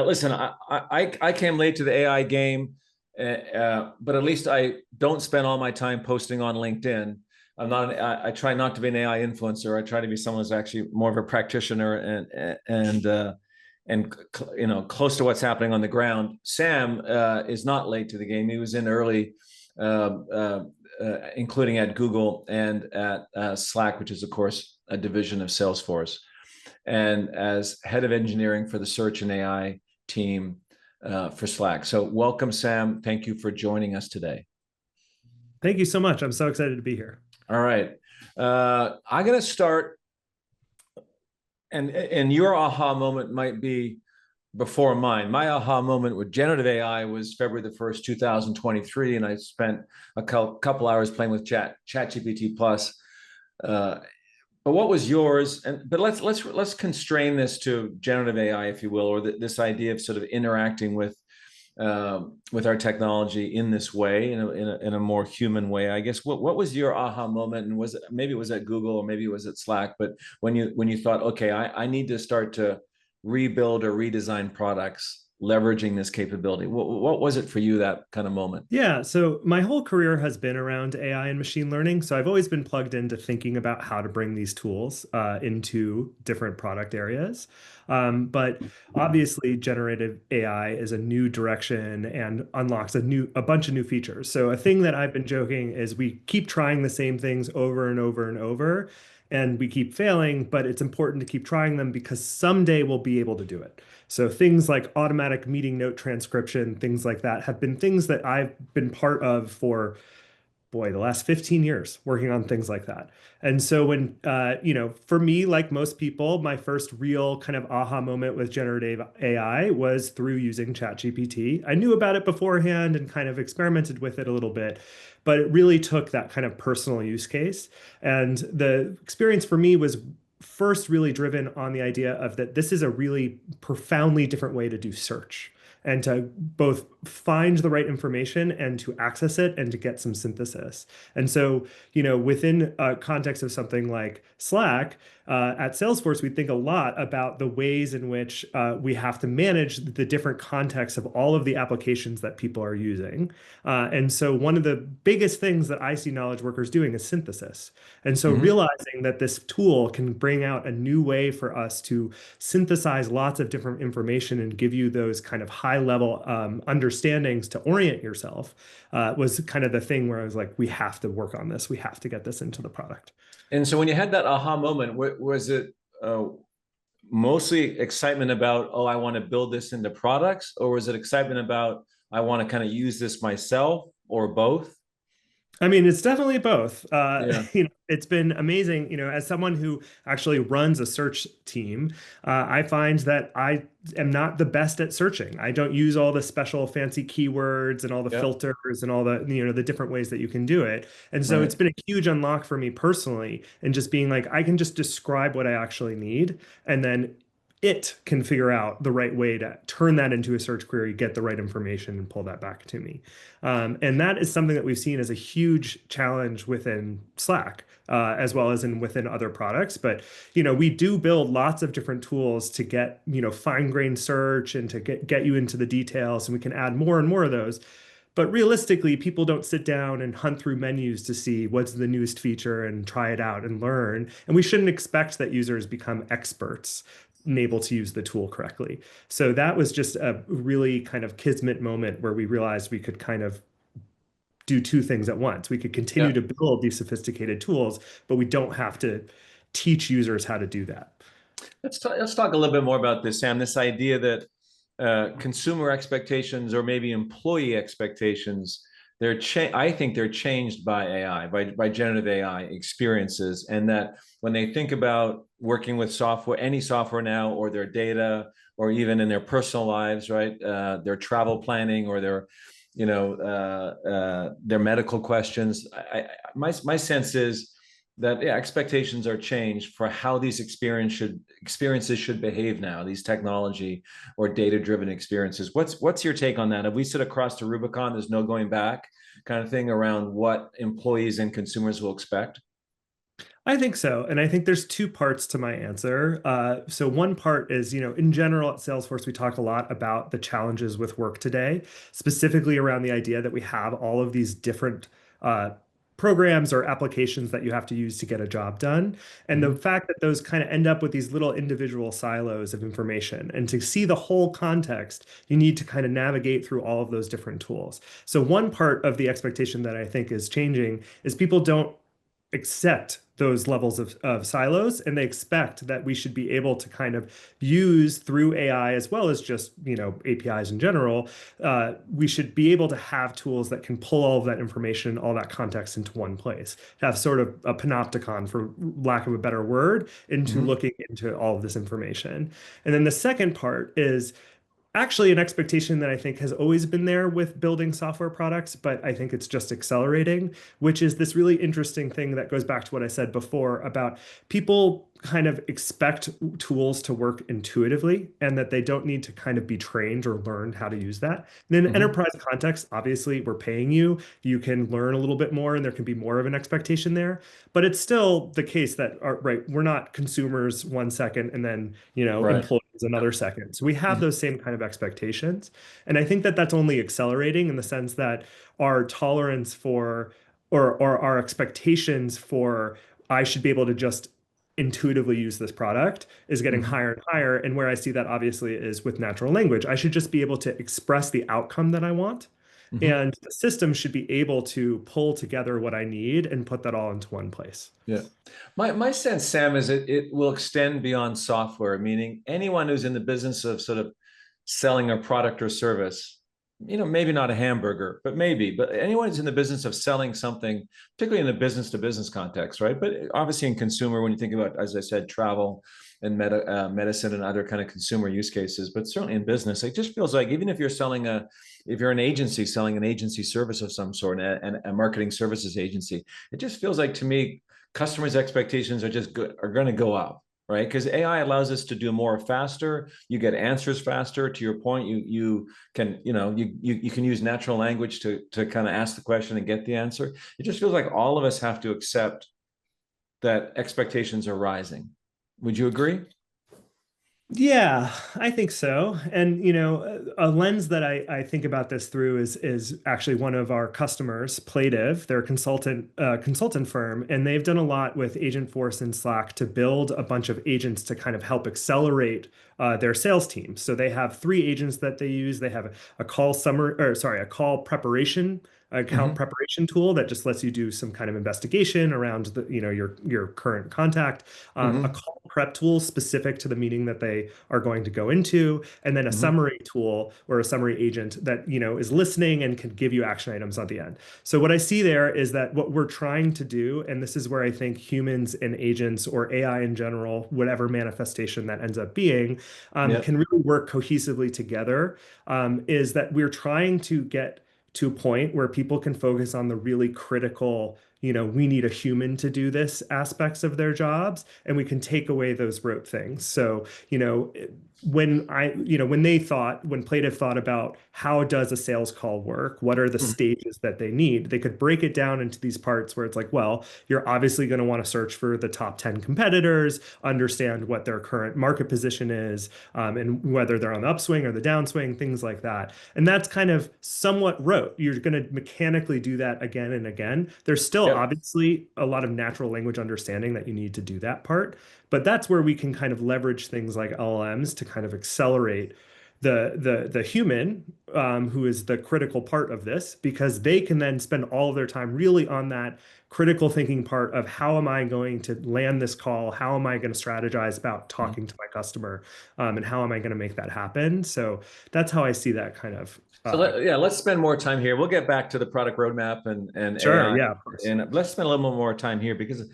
Listen, I came late to the AI game, but at least I don't spend all my time posting on LinkedIn. I try not to be an AI influencer. I try to be someone who's actually more of a practitioner and close to what's happening on the ground. Sam is not late to the game. He was in early, uh, uh, including at Google and at Slack, which is of course a division of Salesforce, and as head of engineering for the search and AI team for Slack. So welcome, Sam. Thank you for joining us today. Thank you so much. I'm so excited to be here. All right. I'm going to start, and your aha moment might be before mine. My aha moment with generative AI was February the 1st, 2023, and I spent a couple hours playing with ChatGPT Plus. But what was yours? But let's constrain this to generative AI, if you will, or this idea of sort of interacting with our technology in this way, in a more human way. I guess what was your aha moment, and maybe it was at Google or maybe it was at Slack, but when you thought, okay, I need to start to rebuild or redesign products leveraging this capability. What was it for you, that kind of moment? Yeah, so my whole career has been around AI and machine learning. So I've always been plugged into thinking about how to bring these tools into different product areas. But obviously, generative AI is a new direction and unlocks a bunch of new features. So a thing that I've been joking is we keep trying the same things over and over and over, and we keep failing, but it's important to keep trying them because someday we'll be able to do it. So things like automatic meeting note transcription, things like that have been things that I've been part of for, boy, the last 15 years working on things like that. And so for me, like most people, my first real kind of aha moment with generative AI was through using ChatGPT. I knew about it beforehand and kind of experimented with it a little bit, but it really took that kind of personal use case. And the experience for me was first really driven on the idea of that this is a really profoundly different way to do search and to both find the right information and to access it and to get some synthesis. And so, within a context of something like Slack, at Salesforce, we think a lot about the ways in which we have to manage the different contexts of all of the applications that people are using. And so, one of the biggest things that I see knowledge workers doing is synthesis. And so, Mm-hmm. realizing that this tool can bring out a new way for us to synthesize lots of different information and give you those kind of high level understandings to orient yourself was kind of the thing where I was like, we have to work on this. We have to get this into the product. And so when you had that aha moment, was it mostly excitement about, oh, I want to build this into products, or was it excitement about, I want to kind of use this myself, or both? I mean, it's definitely both. Yeah. It's been amazing. As someone who actually runs a search team, I find that I am not the best at searching. I don't use all the special fancy keywords and all the Yeah. filters and all the different ways that you can do it. And so it's Right. been a huge unlock for me personally, and just being like, I can just describe what I actually need, and then it can figure out the right way to turn that into a search query, get the right information, and pull that back to me. And that is something that we've seen as a huge challenge within Slack, as well as within other products. But we do build lots of different tools to get fine-grained search and to get you into the details, and we can add more and more of those. But realistically, people don't sit down and hunt through menus to see what's the newest feature and try it out and learn. And we shouldn't expect that users become experts and able to use the tool correctly. So that was just a really kind of kismet moment where we realized we could kind of do two things at once. We could continue Yeah. to build these sophisticated tools, but we don't have to teach users how to do that. Let's talk a little bit more about this, Sam. This idea that consumer expectations or maybe employee expectations, I think they're changed by AI, by generative AI experiences, and that when they think about working with software, any software now, or their data, or even in their personal lives, right? Their travel planning or their medical questions. My sense is that, yeah, expectations are changed for how these experiences should behave now, these technology or data-driven experiences. What's your take on that? Have we sit across the Rubicon, there's no going back kind of thing around what employees and consumers will expect? I think so. And I think there's two parts to my answer. So one part is, in general at Salesforce, we talk a lot about the challenges with work today, specifically around the idea that we have all of these different uh, programs or applications that you have to use to get a job done. And the Mhm. fact that those kind of end up with these little individual silos of information. And to see the whole context, you need to kind of navigate through all of those different tools. So one part of the expectation that I think is changing is people don't accept those levels of silos, and they expect that we should be able to kind of use through AI as well as just APIs in general. We should be able to have tools that can pull all of that information, all that context into one place, have sort of a panopticon, for lack of a better word, into Mhm. looking into all of this information. And then the second part is actually an expectation that I think has always been there with building software products, but I think it's just accelerating, which is this really interesting thing that goes back to what I said before about people kind of expect tools to work intuitively and that they don't need to kind of be trained or learn how to use that. And in an Mhm. enterprise context, obviously, we're paying you. You can learn a little bit more and there can be more of an expectation there. But it's still the case that, right, we're not consumers 1 second and then, Right. employees another second. So we have Mhm. those same kind of expectations. And I think that that's only accelerating in the sense that our tolerance for, or our expectations for, I should be able to just intuitively use this product is getting Mhm. higher and higher. And where I see that obviously is with natural language. I should just be able to express the outcome that I want. Mhm. And the system should be able to pull together what I need and put that all into one place. Yeah. My sense, Sam, is it will extend beyond software, meaning anyone who's in the business of sort of selling a product or service, maybe not a hamburger, but maybe, but anyone who's in the business of selling something, particularly in the business to business context, right? But obviously in consumer, when you think about, as I said, travel and medicine and other kind of consumer use cases, but certainly in business, it just feels like even if you're selling if you're an agency selling an agency service of some sort, and a marketing services agency, it just feels like to me customers' expectations are going to go up, right? Because AI allows us to do more faster. You get answers faster. To your point, you can you can use natural language to kind of ask the question and get the answer. It just feels like all of us have to accept that expectations are rising. Would you agree? Yeah, I think so. And a lens that I think about this through is actually one of our customers, Plative. They're a consultant firm, and they've done a lot with Agentforce and Slack to build a bunch of agents to kind of help accelerate their sales team. So they have three agents that they use. They have a call summary, or sorry, a call preparation account Mm-hmm. preparation tool that just lets you do some kind of investigation around your current contact, a Mm-hmm. call prep tool specific to the meeting that they are going to go into, and then a Mm-hmm. summary tool or a summary agent that is listening and can give you action items at the end. So what I see there is that what we're trying to do, and this is where I think humans and agents or AI in general, whatever manifestation that ends up being, Yeah. can really work cohesively together, is that we're trying to get to a point where people can focus on the really critical, we need a human to do this aspects of their jobs, and we can take away those rote things. So, when Plative thought about how does a sales call work, what are the Mm-hmm. stages that they need, they could break it down into these parts where it's like, well, you're obviously going to want to search for the top 10 competitors, understand what their current market position is, and whether they're on the upswing or the downswing, things like that. And that's kind of somewhat rote. You're going to mechanically do that again and again. There's still Yep. obviously a lot of natural language understanding that you need to do that part, but that's where we can kind of leverage things like LLMs to kind of accelerate the human, who is the critical part of this, because they can then spend all of their time really on that critical thinking part of how am I going to land this call? How am I going to strategize about Mm-hmm. talking to my customer? And how am I going to make that happen? So that's how I see that kind of. So yeah, let's spend more time here. We'll get back to the product roadmap and Sure. AI, Yeah, of course. and let's spend a little more time here because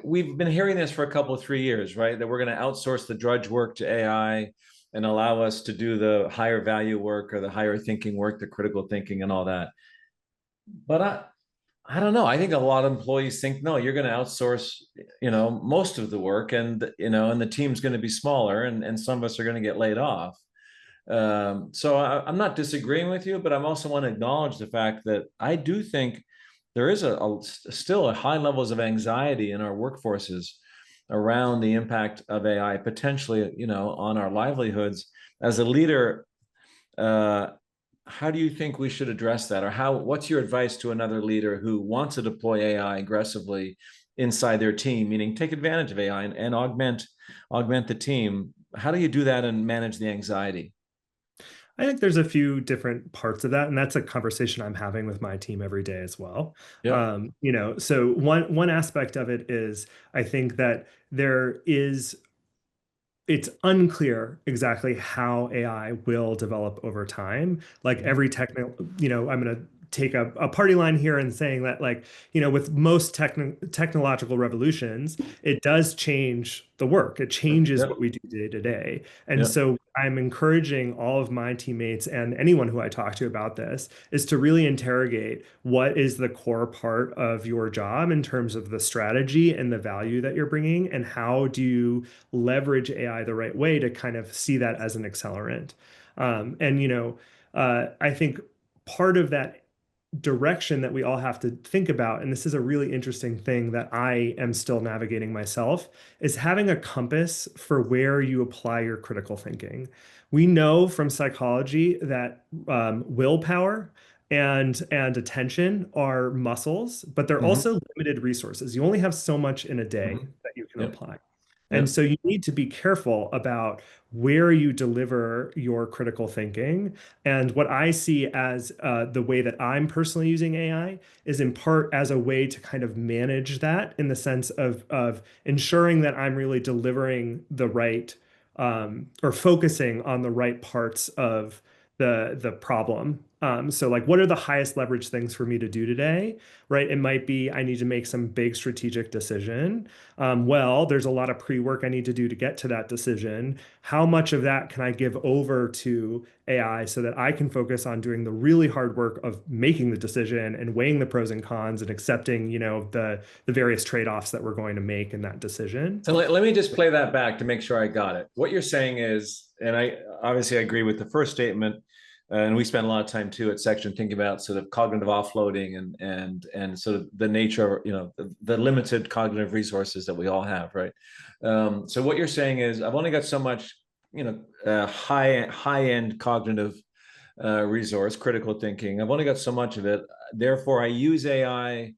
we've been hearing this for a couple of 3 years, right? That we're going to outsource the drudge work to AI and allow us to do the higher value work or the higher thinking work, the critical thinking and all that. But I don't know. I think a lot of employees think, no, you're going to outsource, most of the work, and and the team's going to be smaller, and some of us are going to get laid off. So I'm not disagreeing with you, but I also want to acknowledge the fact that I do think there is still a high levels of anxiety in our workforces around the impact of AI potentially, on our livelihoods. As a leader, uh, how do you think we should address that, or what's your advice to another leader who wants to deploy AI aggressively inside their team, meaning take advantage of AI and augment the team? How do you do that and manage the anxiety? I think there's a few different parts of that, and that's a conversation I'm having with my team every day as well. Yep. So one aspect of it is I think that it's unclear exactly how AI will develop over time. Like Mhm. every I'm going to take a party line here and saying that, like, with most technological revolutions, it does change the work. It changes what Yep. we do day to day. And Yep. so I'm encouraging all of my teammates and anyone who I talk to about this is to really interrogate what is the core part of your job in terms of the strategy and the value that you're bringing, and how do you leverage AI the right way to kind of see that as an accelerant. I think part of that direction that we all have to think about, and this is a really interesting thing that I am still navigating myself, is having a compass for where you apply your critical thinking. We know from psychology that willpower and attention are muscles, but they're Hmm. also limited resources. You only have so much in a day Hmm. that you can Yep. apply. And Yep. so you need to be careful about where you deliver your critical thinking. And what I see as the way that I'm personally using AI is in part as a way to kind of manage that, in the sense of ensuring that I'm really delivering the right or focusing on the right parts of the problem. So like, what are the highest leverage things for me to do today, right? It might be I need to make some big strategic decision. Well, there's a lot of pre-work I need to do to get to that decision. How much of that can I give over to AI so that I can focus on doing the really hard work of making the decision and weighing the pros and cons and accepting, the various trade-offs that we're going to make in that decision. So let me just play that back to make sure I got it. What you're saying is, and I obviously I agree with the first statement, and we spend a lot of time too at Section thinking about sort of cognitive offloading and sort of the nature, the limited cognitive resources that we all have, right? So what you're saying is, I've only got so much, high end cognitive resource, critical thinking. I've only got so much of it. Therefore, I use AI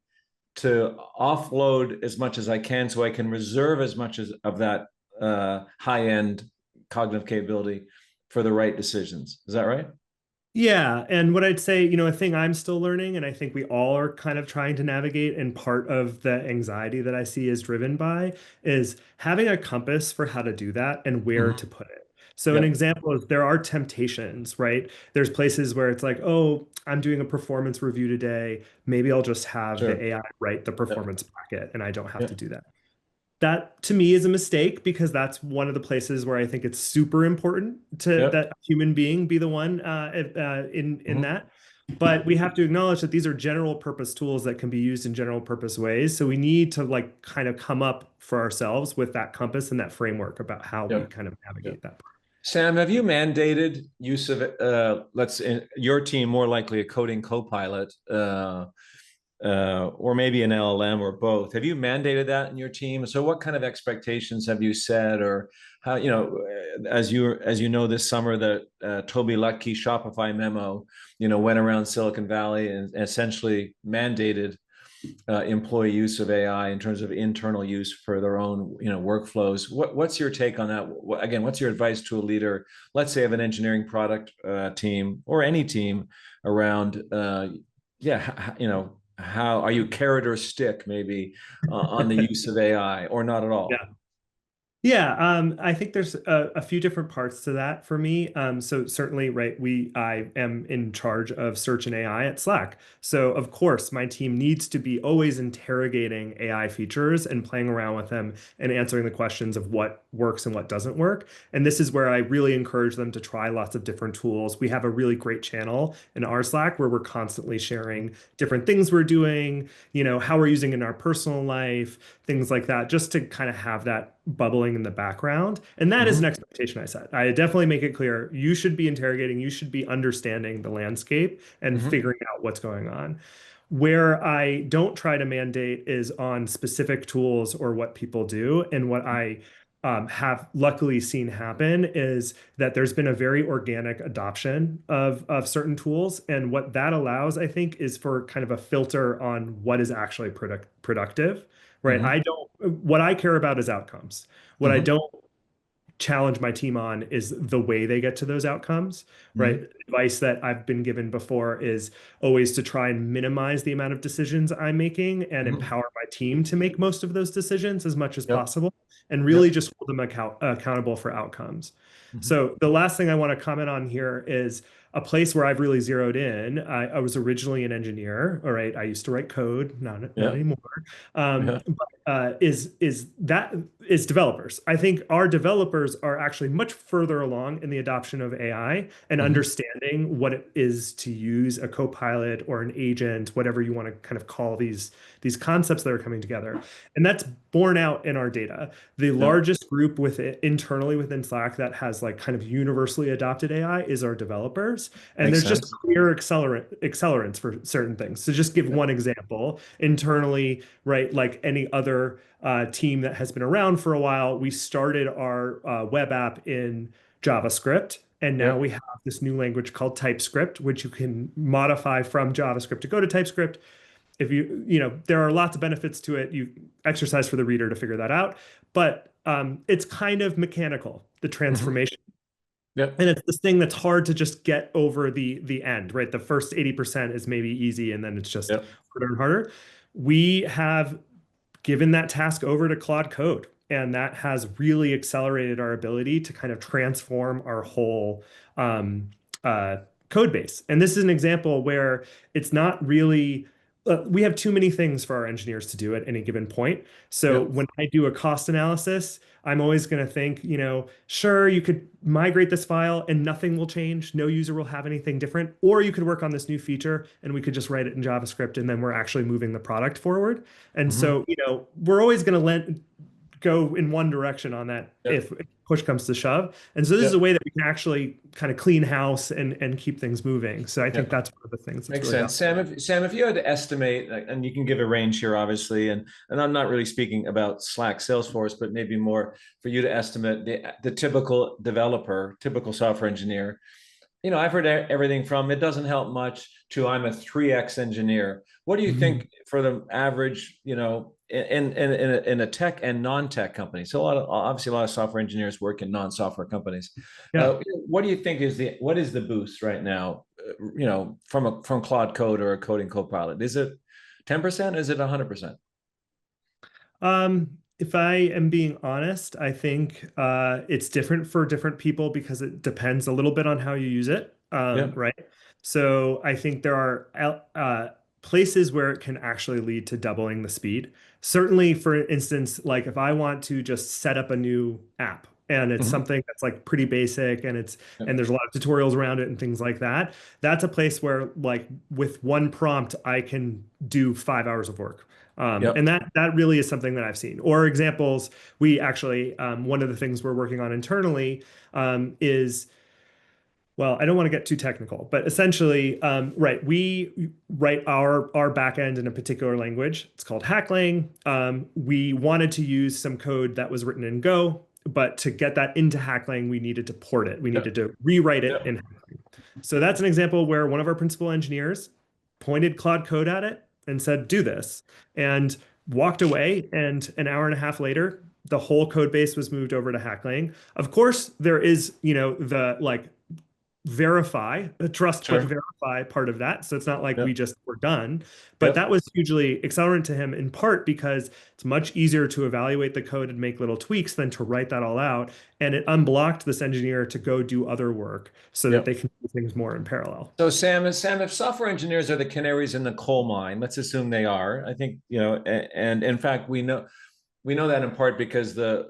to offload as much as I can so I can reserve as much as of that high end cognitive capability for the right decisions. Is that right? Yeah, and what I'd say, a thing I'm still learning, and I think we all are kind of trying to navigate, and part of the anxiety that I see is driven by, is having a compass for how to do that and where to Mm-hmm. put it. So an Yep. example is there are temptations, right? There's places where it's like, oh, I'm doing a performance review today. Maybe I'll just have the Sure. AI write the Yep. performance packet and I don't have to Yep. do that. That to me is a mistake, because that's one of the places where I think it's super important to Yep. that a human being be the one in Mm-hmm. that. But we have to acknowledge that these are general purpose tools that can be used in general purpose ways. So we need to like kind of come up for ourselves with that compass and that framework about how we Yep. kind of Yep. navigate that. Sam, have you mandated use of your team more likely a coding copilot, or maybe an LLM or both? Have you mandated that in your team? So what kind of expectations have you set, or how, as you know, this summer the Toby Lucky Shopify memo, went around Silicon Valley and essentially mandated employee use of AI in terms of internal use for their own, workflows. What's your take on that? Again, what's your advice to a leader, let's say of an engineering product team or any team around, yeah, how are you carrot or stick maybe on the use of AI or not at all? Yeah. Yeah, I think there's a few different parts to that for me. So certainly, right, I am in charge of search and AI at Slack. So of course, my team needs to be always interrogating AI features and playing around with them and answering the questions of what works and what doesn't work. And this is where I really encourage them to try lots of different tools. We have a really great channel in our Slack where we're constantly sharing different things we're doing, how we're using it in our personal life, things like that, just to kind of have that bubbling in the background. And that is an Mhm. expectation I set. I definitely make it clear you should be interrogating, you should be understanding the landscape and Mhm. figuring out what's going on. Where I don't try to mandate is on specific tools or what people do. And what I have luckily seen happen is that there's been a very organic adoption of certain tools. And what that allows, I think, is for kind of a filter on what is actually productive, right? Hmm. What I care about is outcomes. What I Hmm. don't challenge my team on is the way they get to those outcomes, right? Hmm. Advice that I've been given before is always to try and minimize the amount of decisions I'm making and Hmm. empower my team to make most of those decisions as much as Yep. possible and really Yep. just hold them accountable for outcomes. Hmm. So the last thing I want to comment on here is a place where I've really zeroed in. I was originally an engineer. All right, I used to write code, not Yeah. anymore. Yeah. But is developers. I think our developers are actually much further along in the adoption of AI and Hmm. understanding what it is to use a copilot or an agent, whatever you want to kind of call these concepts that are coming together. And that's borne out in our data. The Yeah. largest group with it internally within Slack that has like kind of universally adopted AI is our developers. And Makes there's just sense. clear accelerants for certain things. So just give Yeah. one example internally, right? Like any other team that has been around for a while, we started our web app in JavaScript. And now Yeah. we have this new language called TypeScript, which you can modify from JavaScript to go to TypeScript. If there are lots of benefits to it. You exercise for the reader to figure that out. But it's kind of mechanical, the Hmm. transformation. Yep. And it's this thing that's hard to just get over the end, right? The first 80% is maybe easy, and then it's just Yep. harder and harder. We have given that task over to Claude Code, and that has really accelerated our ability to kind of transform our whole um, uh, code base. And this is an example where it's not really, we have too many things for our engineers to do at any given point. So Yep. when I do a cost analysis, I'm always going to think, sure, you could migrate this file and nothing will change. No user will have anything different. Or you could work on this new feature and we could just write it in JavaScript and then we're actually moving the product forward. And Hmm. so, we're always going to go in one direction on that Yep. if push comes to shove. And so this is a Yep. way that we can actually kind of clean house and keep things moving. So I think Yep. that's one of the things that's Makes really sense. valuable. Sam, if you had to estimate, like, and you can give a range here, obviously, and I'm not really speaking about Slack, Salesforce, but maybe more for you to estimate the typical developer, typical software engineer. I've heard everything from it doesn't help much to I'm a 3x engineer. What do you Mhm. think for the average, in a tech and non-tech company? So obviously a lot of software engineers work in non-software companies. Yeah. What do you think what is the boost right now? From Claude Code or a coding copilot? Is it 10%? Is it 100%? If I am being honest, I think it's different for different people because it depends a little bit on how you use it, Yeah. right? So I think there are places where it can actually lead to doubling the speed. Certainly, for instance, like if I want to just set up a new app and it's Hmm. something that's like pretty basic and Yeah. there's a lot of tutorials around it and things like that, that's a place where like with one prompt I can do 5 hours of work. Yep. And that really is something that I've seen. Or examples, we actually one of the things we're working on internally is, well, I don't want to get too technical, but essentially, right, we write our backend in a particular language. It's called Hacklang. We wanted to use some code that was written in Go, but to get that into Hacklang, we needed to port it. We needed Yep. to rewrite it Yep. in Hacklang. So that's an example where one of our principal engineers pointed Claude Code at it and said, do this, and walked away. And an hour and a half later, the whole code base was moved over to Hacklang. Of course, there is, the like verify, trust but Sure. verify part of that. So it's not like we Yep. just were done. But that Yep. was hugely accelerant to him in part because it's much easier to evaluate the code and make little tweaks than to write that all out. And it unblocked this engineer to go do other work so that they Yep. can do things more in parallel. So Sam, if software engineers are the canaries in the coal mine, let's assume they are. I think, and in fact, we know that in part because the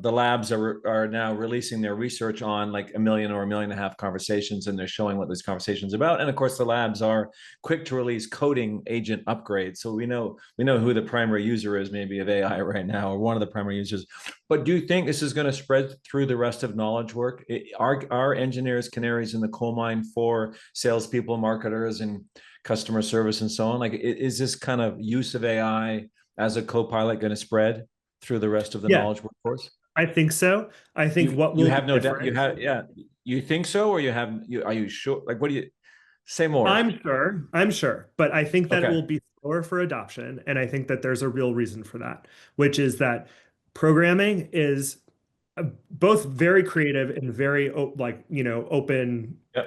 labs are now releasing their research on like 1 million or 1.5 million conversations, and they're showing what these conversations about. And of course, the labs are quick to release coding agent upgrades, so we know who the primary user is, maybe of AI right now, or one of the primary users. But do you think this is going to spread through the rest of knowledge work? Are engineers canaries in the coal mine for salespeople, marketers, and customer service and so on? Like, is this kind of use of AI as a co-pilot going to spread through the rest of the Yeah, knowledge workforce? I think so. I think what You will be have no doubt. You different. have, yeah. You think so, or you have? You are you sure? Like, what do you say more? I'm sure, but I think that it Okay. will be slower for adoption. And I think that there's a real reason for that, which is that programming is both very creative and very Yep.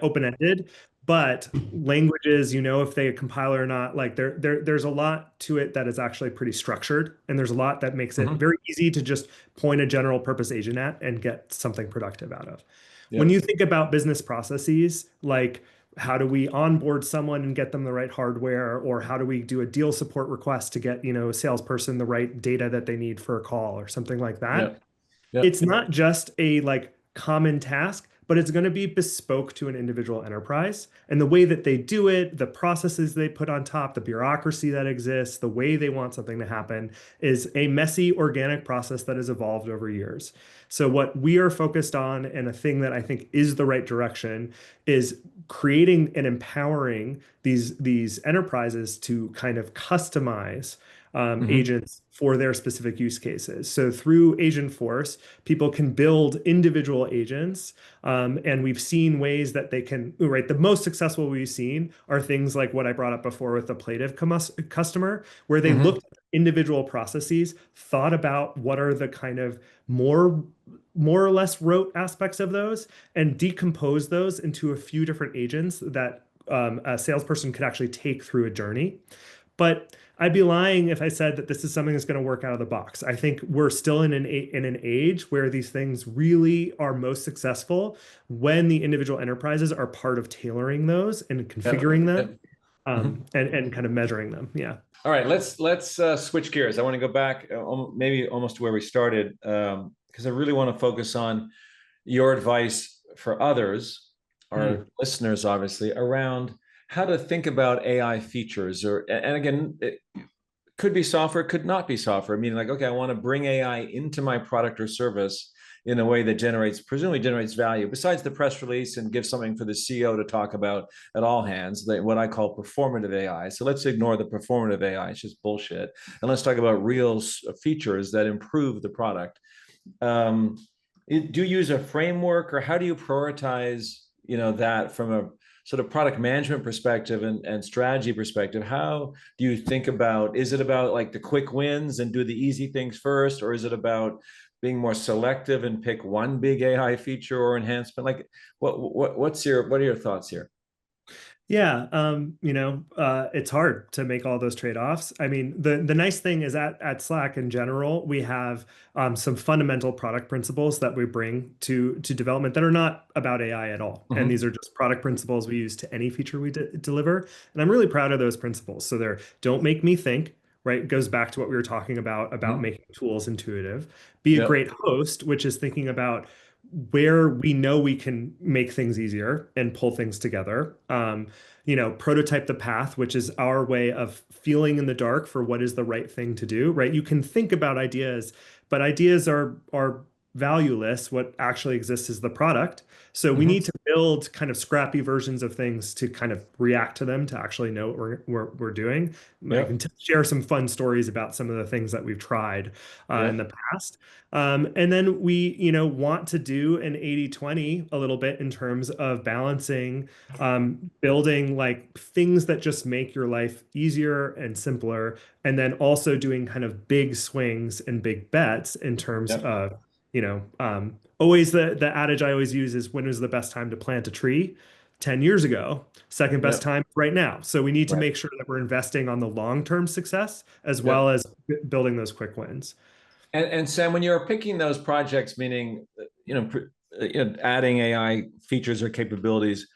open-ended, but languages, if they compile or not, like there's a lot to it that is actually pretty structured, and there's a lot that makes it Hmm. very easy to just point a general purpose agent at and get something productive out of. When Yep. you think about business processes, like how do we onboard someone and get them the right hardware, or how do we do a deal support request to get, a salesperson the right data that they need for a call or something like that, Yep. Yep. it's not just a like common task, but it's going to be bespoke to an individual enterprise. And the way that they do it, the processes they put on top, the bureaucracy that exists, the way they want something to happen is a messy, organic process that has evolved over years. So, what we are focused on, and a thing that I think is the right direction, is creating and empowering these enterprises to kind of customize Hmm. agents for their specific use cases. So through Agentforce, people can build individual agents, and we've seen ways that they can, right? The most successful we've seen are things like what I brought up before with the Plative customer, where they Hmm. looked at individual processes, thought about what are the kind of more or less rote aspects of those, and decompose those into a few different agents that a salesperson could actually take through a journey. But I'd be lying if I said that this is something that's going to work out of the box. I think we're still in an age where these things really are most successful when the individual enterprises are part of tailoring those and Yep. configuring them, Yep. Mhm. and kind of measuring them. Yeah. All right, let's switch gears. I want to go back, maybe almost to where we started, because I really want to focus on your advice for others, Hmm. our listeners, obviously, around how to think about AI features. Or, and again, it could be software, could not be software. Meaning, like, okay, I want to bring AI into my product or service in a way that presumably generates value, besides the press release and give something for the CEO to talk about at all hands, what I call performative AI. So let's ignore the performative AI; it's just bullshit, and let's talk about real features that improve the product. Um, do you use a framework, or how do you prioritize, that from a sort of product management perspective and strategy perspective? How do you think about, is it about like the quick wins and do the easy things first, or is it about being more selective and pick one big AI feature or enhancement? Like, what are your thoughts here? Yeah, it's hard to make all those trade-offs. I mean, the nice thing is at Slack in general, we have some fundamental product principles that we bring to development that are not about AI at all. And these Mm-hmm. are just product principles we use to any feature we deliver. And I'm really proud of those principles. So they're don't make me think, right? It goes back to what we were talking about Mm-hmm. making tools intuitive. Be a Yep. great host, which is thinking about where we know we can make things easier and pull things together. Prototype the path, which is our way of feeling in the dark for what is the right thing to do, right? You can think about ideas, but ideas are valueless. What actually exists is the product. So we Mm-hmm. need to build kind of scrappy versions of things to kind of react to them to actually know what we're doing. I can Yep. share some fun stories about some of the things that we've tried in the Yep. past. And then we, want to do an 80/20 a little bit in terms of balancing building like things that just make your life easier and simpler, and then also doing kind of big swings and big bets in terms Yep. of, always the adage I always use is when was the best time to plant a tree? 10 years ago. Second best Yep. time right now. So we need to Right. make sure that we're investing on the long-term success as well Yep. as building those quick wins. And Sam, when you're picking those projects, meaning, adding AI features or capabilities,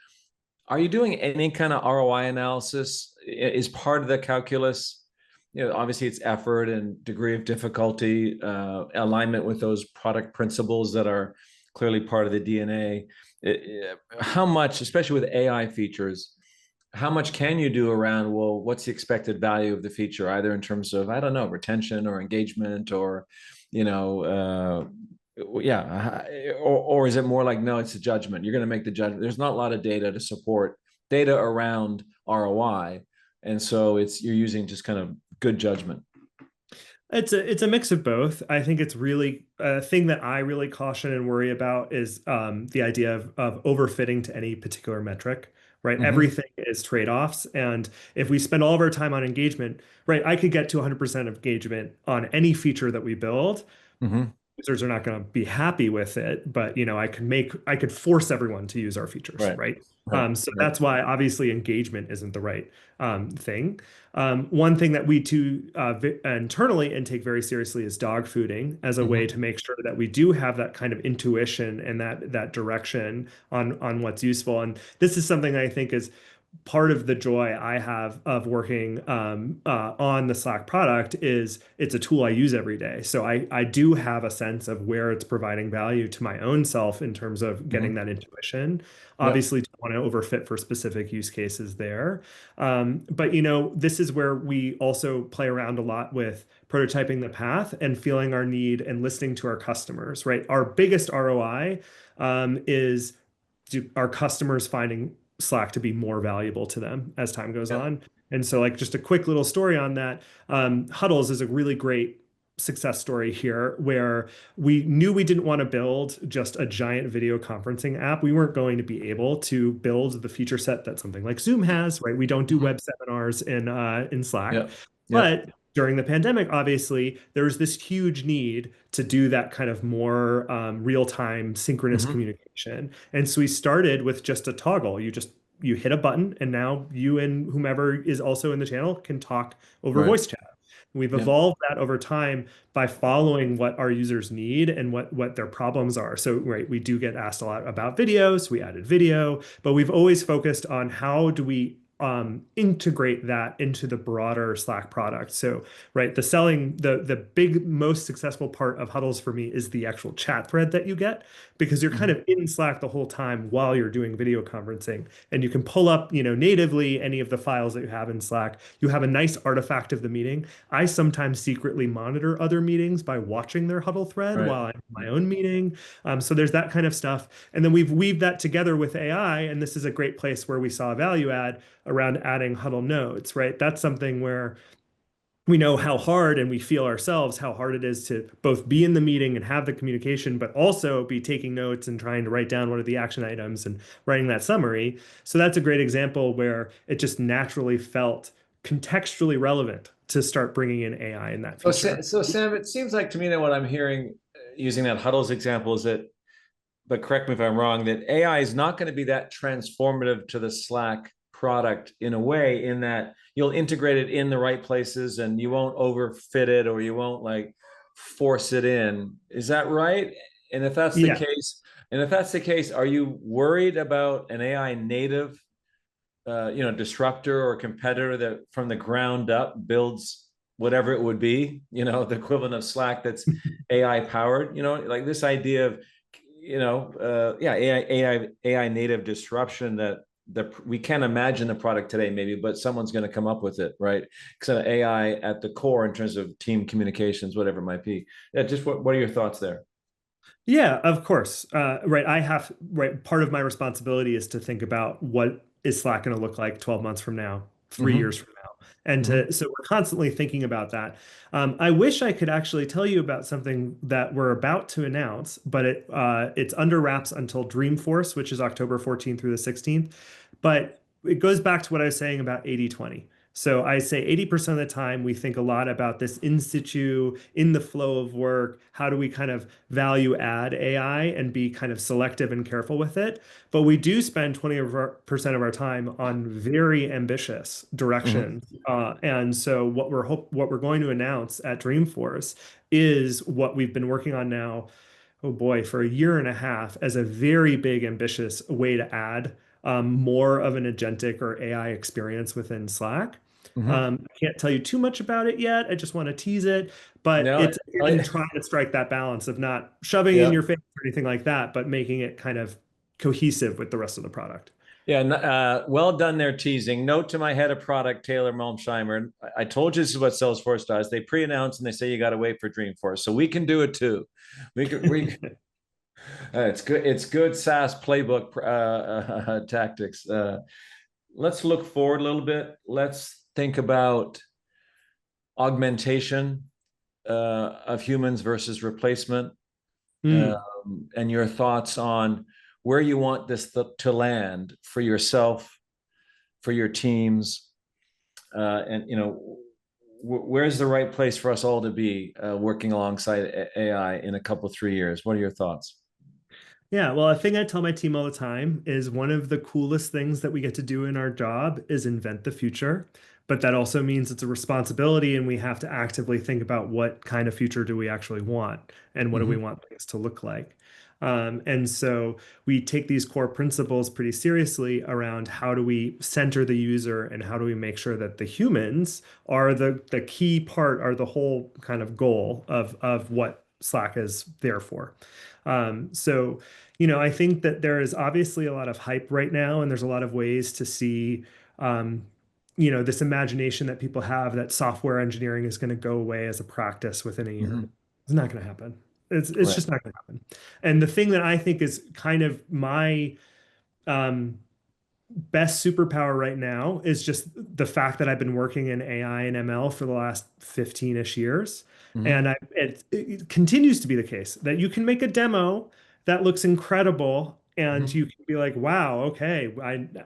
are you doing any kind of ROI analysis? Is part of the calculus? Obviously it's effort and degree of difficulty, alignment with those product principles that are clearly part of the DNA. How much, especially with AI features, how much can you do around, well, what's the expected value of the feature, either in terms of, I don't know, retention or engagement, or, you know, yeah, or is it more like, no, it's a judgment. You're going to make the judgment. There's not a lot of data to support data around ROI. And so you're using just kind of good judgment. It's a mix of both. I think it's really a thing that I really caution and worry about is the idea of overfitting to any particular metric, right? Hmm. Everything is trade-offs, and if we spend all of our time on engagement, right, I could get to 100% engagement on any feature that we build. Hmm. Users are not going to be happy with it, but I could force everyone to use our features, Right. right? Right. So Right. that's why obviously engagement isn't the right thing. One thing that we do internally and take very seriously is dog fooding as a way Hmm. to make sure that we do have that kind of intuition and that direction on what's useful. And this is something I think is part of the joy I have of working on the Slack product is it's a tool I use every day. So I do have a sense of where it's providing value to my own self in terms of getting Hmm. that intuition. Yep. Obviously, don't want to overfit for specific use cases there. But this is where we also play around a lot with prototyping the path and feeling our need and listening to our customers, right? Our biggest ROI is our customers finding Slack to be more valuable to them as time goes Yep. on. And so, like, just a quick little story on that. Huddles is a really great success story here where we knew we didn't want to build just a giant video conferencing app. We weren't going to be able to build the feature set that something like Zoom has, right? We don't do Hmm. web seminars in Slack. Yep. Yep. But during the pandemic, obviously, there was this huge need to do that kind of more real-time synchronous Hmm. communication. And so we started with just a toggle. You hit a button, and now you and whomever is also in the channel can talk over Right. voice chat. We've Yep. evolved that over time by following what our users need and what their problems are. So, right, we do get asked a lot about videos. We added video, but we've always focused on how do we integrate that into the broader Slack product. So, right, the big most successful part of Huddles for me is the actual chat thread that you get because you're kind Hmm. of in Slack the whole time while you're doing video conferencing, and you can pull up, natively any of the files that you have in Slack. You have a nice artifact of the meeting. I sometimes secretly monitor other meetings by watching their huddle thread Right. while I'm in my own meeting. So there's that kind of stuff. And then we've weaved that together with AI. And this is a great place where we saw a value add around adding huddle nodes, right? That's something where we know how hard and we feel ourselves how hard it is to both be in the meeting and have the communication, but also be taking notes and trying to write down what are the action items and writing that summary. So that's a great example where it just naturally felt contextually relevant to start bringing in AI in that So, feature. So Sam, it seems like to me that what I'm hearing using that huddles example is that, but correct me if I'm wrong, that AI is not going to be that transformative to the Slack product in a way, in that you'll integrate it in the right places and you won't overfit it or you won't like force it in. Is that right? And if that's the Yeah. case, are you worried about an AI native, disruptor or competitor that from the ground up builds whatever it would be, the equivalent of Slack that's AI powered, like this idea of, AI native disruption that we can't imagine the product today, maybe, but someone's going to come up with it, right? So AI at the core in terms of team communications, whatever it might be. Yeah, just what are your thoughts there? Yeah, of course. Right. Right. Part of my responsibility is to think about what is Slack going to look like 12 months from now, 3 years Mm-hmm. from now. And Mm-hmm. so we're constantly thinking about that. I wish I could actually tell you about something that we're about to announce, but it's under wraps until Dreamforce, which is October 14th through the 16th. But it goes back to what I was saying about 80/20. So I say 80% of the time we think a lot about this in situ, in the flow of work. How do we kind of value add AI and be kind of selective and careful with it? But we do spend 20% of our time on very ambitious Mm-hmm. directions. And so what we're going to announce at Dreamforce is what we've been working on now, oh boy, for a year and a half as a very big, ambitious way to add more of an agentic or AI experience within Slack. Mm-hmm. I can't tell you too much about it yet. I just want to tease it, but No, it's again trying to strike that balance of not shoving in yeah. your face or anything like that, but making it kind of cohesive with the rest of the product. Yeah, well done there teasing. Note to my head of product, Taylor Malmsheimer. I told you this is what Salesforce does. They pre-announce and they say you got to wait for Dreamforce, so we can do it too. We it's good. It's good SaaS playbook tactics. let's look forward a little bit. Let's think about augmentation of humans versus replacement, Hmm. and your thoughts on where you want this to land for yourself, for your teams, and where's the right place for us all to be working alongside AI in a couple 3 years? What are your thoughts? Yeah, well, a thing I tell my team all the time is one of the coolest things that we get to do in our job is invent the future. But that also means it's a responsibility, and we have to actively think about what kind of future do we actually want and what do we Mm-hmm. want things to look like. And so we take these core principles pretty seriously around how do we center the user and how do we make sure that the humans are the key part, are the whole kind of goal of what Slack is there for. So, I think that there is obviously a lot of hype right now, and there's a lot of ways to see, um, this imagination that people have that software engineering is going to go away as a practice within a year. Mm-hmm. It's not going to happen. It's Right. just not going to happen. And the thing that I think is kind of my um, best superpower right now is just the fact that I've been working in AI and ML for the last 15-ish years. Mm-hmm. And it continues to be the case that you can make a demo that looks incredible and Mm-hmm. you can be like, wow, okay,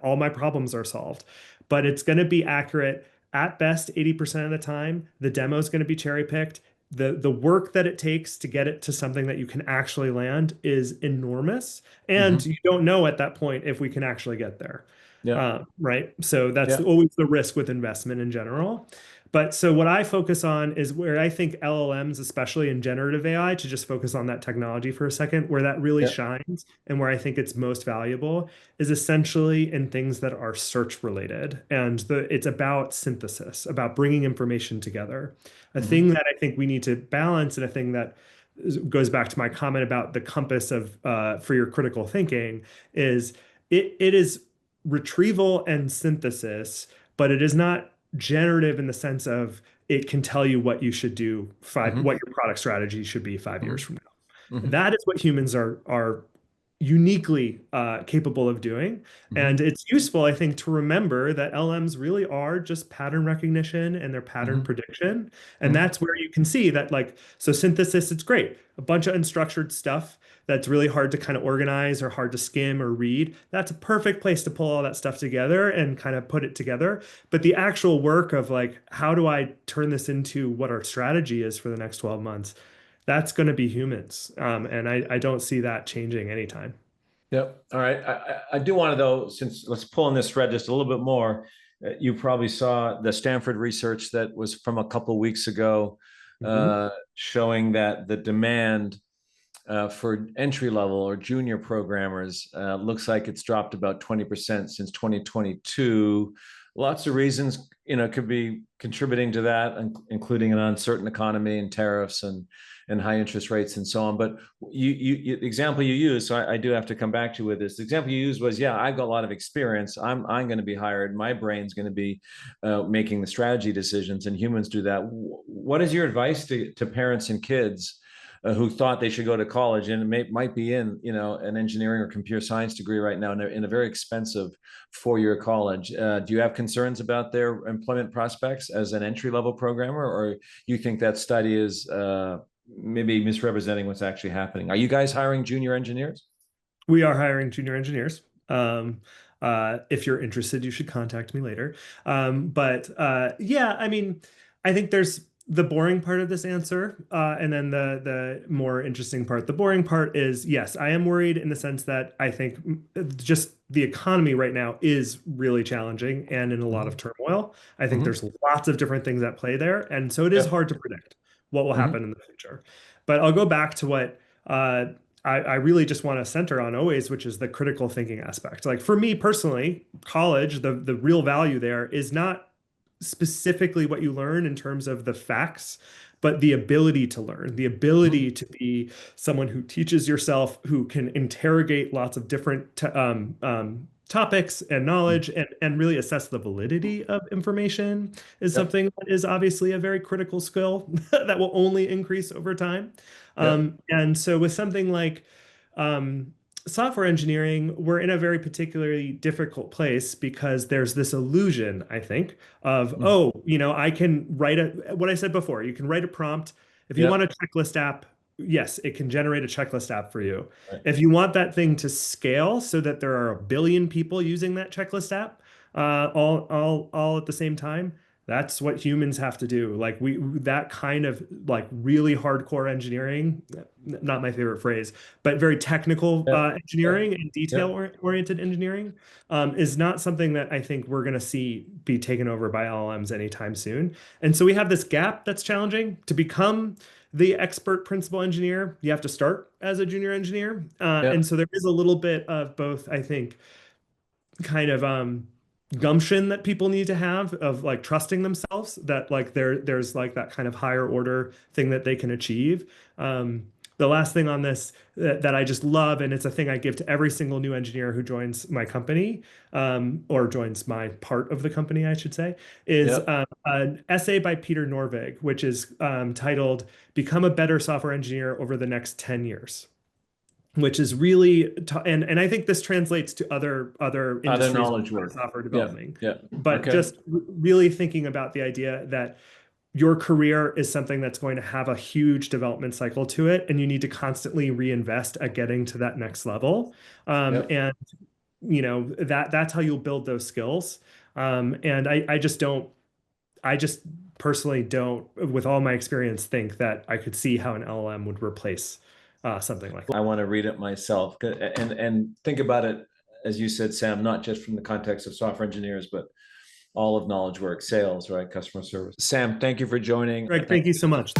all my problems are solved. But it's going to be accurate at best 80% of the time. The demo is going to be cherry picked. The work that it takes to get it to something that you can actually land is enormous. And Mm-hmm. you don't know at that point if we can actually get there. Yeah. Right. So that's Yeah. always the risk with investment in general. But so what I focus on is where I think LLMs, especially in generative AI, to just focus on that technology for a second, where that really Yeah. shines and where I think it's most valuable is essentially in things that are search related. And it's about synthesis, about bringing information together. A Mm-hmm. thing that I think we need to balance, and a thing that goes back to my comment about the compass of for your critical thinking is it is retrieval and synthesis, but it is not generative in the sense of it can tell you what you should do Mm-hmm. what your product strategy should be 5 years from now. Mm-hmm. That is what humans are uniquely capable of doing. Mm-hmm. And it's useful, I think, to remember that LMs really are just pattern recognition and their pattern Mm-hmm. prediction. And Mm-hmm. that's where you can see that, like, so synthesis, it's great. A bunch of unstructured stuff that's really hard to kind of organize or hard to skim or read. That's a perfect place to pull all that stuff together and kind of put it together. But the actual work of, like, how do I turn this into what our strategy is for the next 12 months? That's going to be humans. And I don't see that changing anytime. Yep. All right. I do want to, though, since let's pull on this thread just a little bit more. You probably saw the Stanford research that was from a couple of weeks ago, Mhm. showing that the demand for entry level or junior programmers looks like it's dropped about 20% since 2022. Lots of reasons, could be contributing to that, including an uncertain economy and tariffs and high interest rates and so on. But the example you use, so I do have to come back to you with this. The example you used was, yeah, I've got a lot of experience. I'm going to be hired. My brain's going to be making the strategy decisions, and humans do that. What is your advice to parents and kids who thought they should go to college and might be in, an engineering or computer science degree right now, and they're in a very expensive 4-year college? Do you have concerns about their employment prospects as an entry level programmer, or you think that study is maybe misrepresenting what's actually happening? Are you guys hiring junior engineers? We are hiring junior engineers. If you're interested, you should contact me later. But yeah, I mean, I think there's the boring part of this answer, and then the more interesting part. The boring part is, yes, I am worried in the sense that I think just the economy right now is really challenging and in a lot of Mm-hmm. turmoil. I think Mm-hmm. there's lots of different things at play there, and so it is Yep. hard to predict what will Mm-hmm. happen in the future. But I'll go back to what uh, I really just want to center on always, which is the critical thinking aspect. Like for me personally, college, the real value there is not specifically what you learn in terms of the facts, but the ability to learn, the Mm-hmm. ability to be someone who teaches yourself, who can interrogate lots of different topics and knowledge and really assess the validity of information is Yep. something that is obviously a very critical skill that will only increase over time. Yep. And so with something like um, software engineering, we're in a very particularly difficult place because there's this illusion, I think, of, Mm. oh, I can write what I said before, you can write a prompt. If you want Yep. a checklist app, yes, it can generate a checklist app for you. Right. If you want that thing to scale so that there are a billion people using that checklist app, all at the same time, that's what humans have to do. Like that kind of like really hardcore engineering, not my favorite phrase, but very technical Yeah. Yeah. engineering and Yeah. detail-oriented engineering is not something that I think we're going to see be taken over by LLMs anytime soon. And so we have this gap that's challenging. To become the expert principal engineer, you have to start as a junior engineer. Yeah. And so there is a little bit of both, I think, kind of gumption that people need to have of like trusting themselves that like there's like that kind of higher order thing that they can achieve. The last thing on this that I just love, and it's a thing I give to every single new engineer who joins my company, or joins my part of the company, I should say, is Yep. an essay by Peter Norvig, which is titled "Become a Better Software Engineer Over the Next 10 Years." Which is really and I think this translates to other Other industries knowledge of work. software Yeah. development. Yeah. But Okay. just really thinking about the idea that your career is something that's going to have a huge development cycle to it, and you need to constantly reinvest at getting to that next level. Yep. And that's how you'll build those skills. And I just personally don't, with all my experience, think that I could see how an LLM would replace something like that. I want to read it myself and think about it, as you said, Sam, not just from the context of software engineers, but all of knowledge work, sales, right? Customer service. Sam, thank you for joining. Greg, thank you so much.